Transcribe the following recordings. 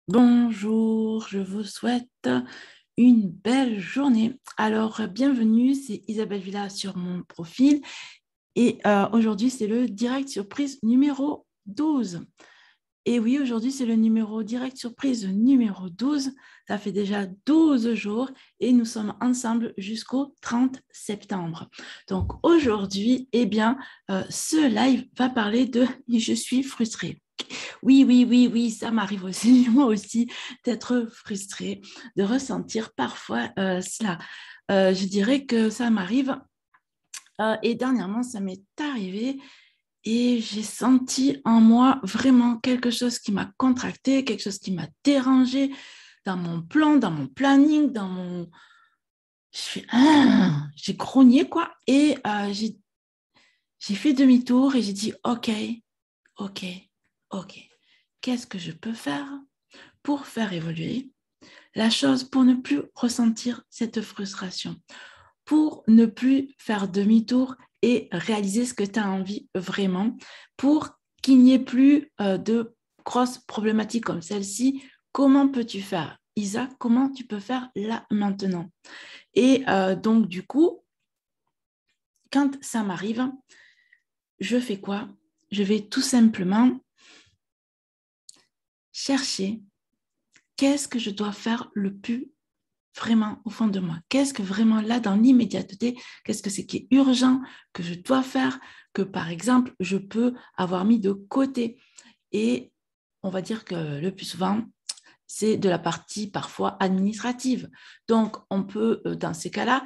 Bonjour, je vous souhaite une belle journée. Alors, bienvenue, c'est Isabelle Villa sur mon profil et aujourd'hui, c'est le direct surprise numéro 12. Et oui, aujourd'hui, c'est le numéro direct surprise numéro 12. Ça fait déjà 12 jours et nous sommes ensemble jusqu'au 30 septembre. Donc aujourd'hui, eh bien, ce live va parler de Je suis frustrée. Oui, oui, oui, oui, ça m'arrive aussi, moi aussi, d'être frustrée, de ressentir parfois cela. Je dirais que ça m'arrive et dernièrement, ça m'est arrivé et j'ai senti en moi vraiment quelque chose qui m'a contracté, quelque chose qui m'a dérangé dans mon plan, dans mon planning, dans mon... J'ai grogné, quoi, et j'ai fait demi-tour et j'ai dit, OK, OK, OK, qu'est-ce que je peux faire pour faire évoluer la chose, pour ne plus ressentir cette frustration, pour ne plus faire demi-tour et réaliser ce que tu as envie vraiment, pour qu'il n'y ait plus de grosses problématiques comme celle-ci. Comment peux-tu faire, Isa? Comment tu peux faire là maintenant? Et donc, du coup, quand ça m'arrive, je fais quoi? Je vais tout simplement chercher qu'est-ce que je dois faire le plus vraiment au fond de moi. Qu'est-ce que vraiment là, dans l'immédiateté, qu'est-ce que c'est qui est urgent, que je dois faire, que par exemple, je peux avoir mis de côté. Et on va dire que le plus souvent, c'est de la partie parfois administrative. Donc, on peut, dans ces cas-là,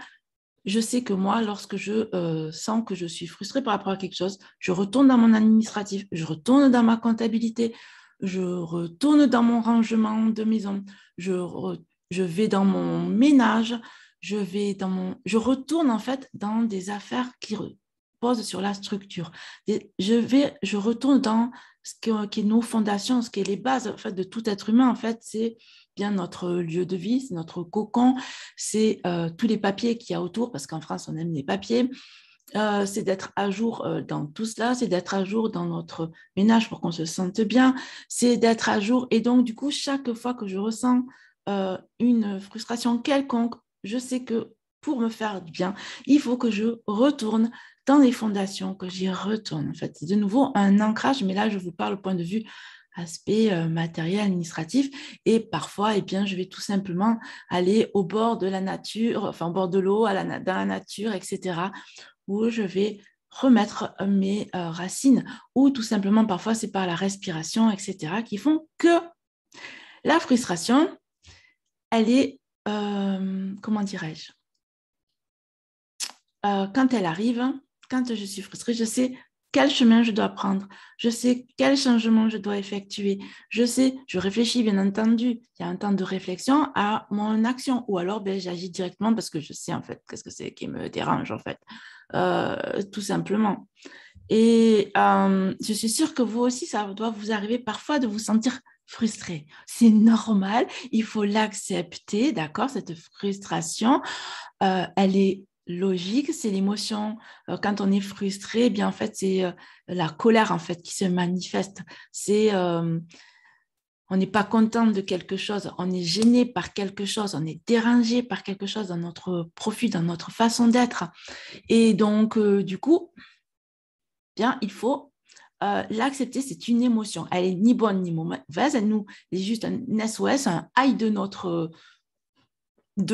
je sais que moi, lorsque je sens que je suis frustrée par rapport à quelque chose, je retourne dans mon administratif, je retourne dans ma comptabilité, je retourne dans mon rangement de maison, je vais dans mon ménage, je retourne en fait dans des affaires qui reposent sur la structure. Je retourne dans qui est nos fondations, ce qui est les bases en fait, de tout être humain. En fait, c'est bien notre lieu de vie, c'est notre cocon, c'est tous les papiers qu'il y a autour, parce qu'en France, on aime les papiers. C'est d'être à jour dans tout cela, c'est d'être à jour dans notre ménage pour qu'on se sente bien, c'est d'être à jour. Et donc, du coup, chaque fois que je ressens une frustration quelconque, je sais que pour me faire du bien, il faut que je retourne dans les fondations, que j'y retourne. En fait, c'est de nouveau un ancrage, mais là, je vous parle au point de vue aspect matériel, administratif. Et parfois, eh bien, je vais tout simplement aller au bord de la nature, enfin au bord de l'eau, dans la nature, etc., où je vais remettre mes racines, ou tout simplement, parfois, c'est par la respiration, etc., qui font que la frustration, elle est, comment dirais-je, quand elle arrive, quand je suis frustrée, je sais quel chemin je dois prendre, je sais quel changement je dois effectuer, je réfléchis bien entendu, il y a un temps de réflexion à mon action, ou alors ben, j'agis directement parce que je sais en fait qu'est-ce que c'est qui me dérange en fait, tout simplement. Et je suis sûre que vous aussi, ça doit vous arriver parfois de vous sentir frustré. C'est normal, il faut l'accepter, d'accord, cette frustration elle est logique, c'est l'émotion. Quand on est frustré, eh bien en fait c'est la colère en fait qui se manifeste. C'est on n'est pas content de quelque chose, on est gêné par quelque chose, on est dérangé par quelque chose dans notre profil, dans notre façon d'être. Et donc du coup, bien il faut l'accepter, c'est une émotion. Elle est ni bonne ni mauvaise, elle nous est juste un SOS, un high de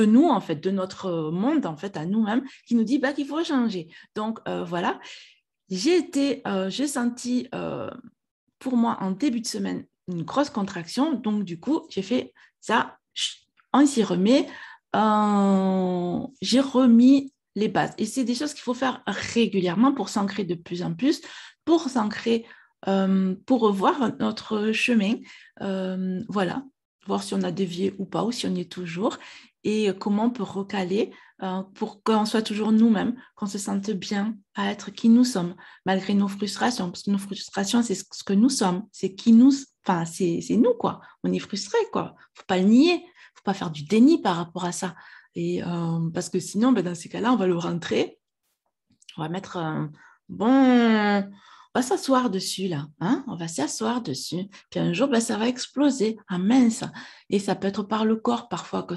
nous, en fait, de notre monde, en fait, à nous-mêmes, qui nous dit bah, qu'il faut changer. Donc, voilà, j'ai senti, pour moi, en début de semaine, une grosse contraction. Donc, du coup, j'ai fait ça, on s'y remet. J'ai remis les bases. Et c'est des choses qu'il faut faire régulièrement pour s'ancrer de plus en plus, pour s'ancrer, pour revoir notre chemin. Voilà, voir si on a dévié ou pas, ou si on y est toujours, et comment on peut recaler pour qu'on soit toujours nous-mêmes, qu'on se sente bien à être qui nous sommes, malgré nos frustrations, parce que nos frustrations, c'est ce que nous sommes, c'est qui nous, enfin, c'est nous, quoi. On est frustré, quoi. Faut pas le nier, faut pas faire du déni par rapport à ça. Et parce que sinon, ben, dans ces cas-là, on va le rentrer, on va mettre un bon, on va s'asseoir dessus là, hein, on va s'asseoir dessus, puis un jour, ben, ça va exploser, ah mince, et ça peut être par le corps parfois que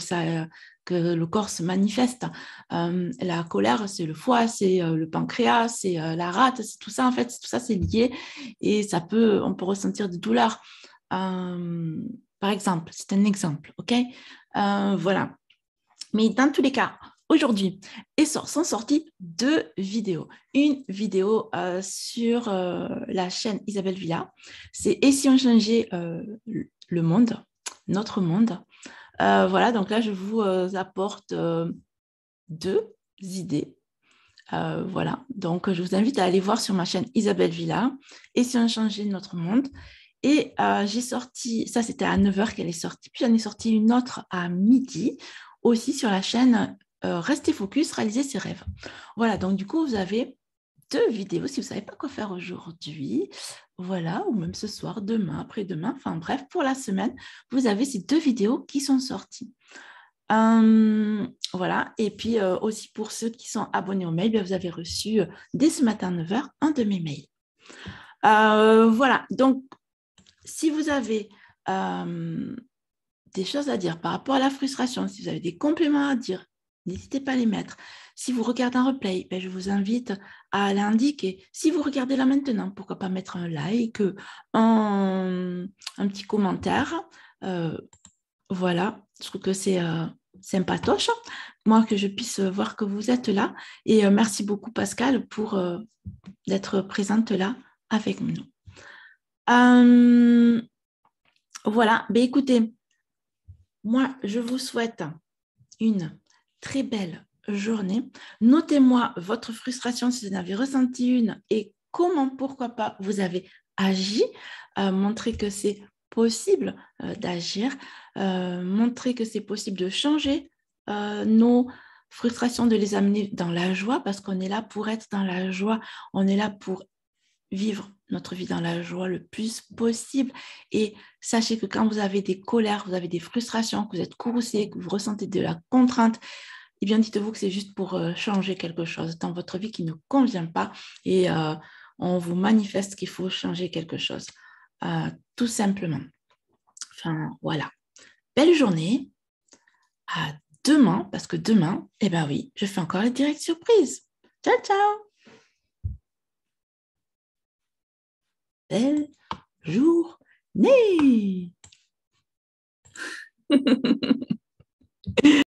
le corps se manifeste. La colère, c'est le foie, c'est le pancréas, c'est la rate, c'est tout ça en fait, tout ça c'est lié et on peut ressentir des douleurs. Par exemple, c'est un exemple, ok? Voilà. Mais dans tous les cas, aujourd'hui, sont sorties deux vidéos. Une vidéo sur la chaîne Isabelle Villa, c'est Et si on changeait le monde, notre monde. Voilà, donc là, je vous apporte deux idées. Voilà, donc je vous invite à aller voir sur ma chaîne Isabelle Villa, Et si on changeait notre monde. Et j'ai sorti, ça c'était à 9h qu'elle est sortie, puis j'en ai sorti une autre à midi, aussi sur la chaîne Restez Focus, réaliser ses rêves. Voilà, donc du coup, vous avez deux vidéos si vous ne savez pas quoi faire aujourd'hui, voilà, ou même ce soir, demain, après-demain, enfin bref, pour la semaine, vous avez ces deux vidéos qui sont sorties. Voilà, et puis aussi pour ceux qui sont abonnés au mail, bien, vous avez reçu dès ce matin à 9h un de mes mails. Voilà, donc si vous avez des choses à dire par rapport à la frustration, si vous avez des compléments à dire, n'hésitez pas à les mettre. Si vous regardez un replay, ben, je vous invite à l'indiquer. Si vous regardez là maintenant, pourquoi pas mettre un like, un petit commentaire. Voilà, je trouve que c'est sympatoche, moi, que je puisse voir que vous êtes là. Et merci beaucoup, Pascal, pour d'être présente là avec nous. Voilà, ben, écoutez, moi, je vous souhaite une très belle journée. Notez-moi votre frustration si vous en avez ressenti une et comment, pourquoi pas, vous avez agi. Montrez que c'est possible d'agir. Montrez que c'est possible de changer nos frustrations, de les amener dans la joie parce qu'on est là pour être dans la joie. On est là pour vivre notre vie dans la joie le plus possible. Et sachez que quand vous avez des colères, vous avez des frustrations, que vous êtes courroucé, que vous ressentez de la contrainte, eh bien, dites-vous que c'est juste pour changer quelque chose dans votre vie qui ne convient pas et on vous manifeste qu'il faut changer quelque chose, tout simplement. Enfin, voilà. Belle journée. À demain, parce que demain, eh bien oui, je fais encore les directs surprises. Ciao, ciao. Belle journée.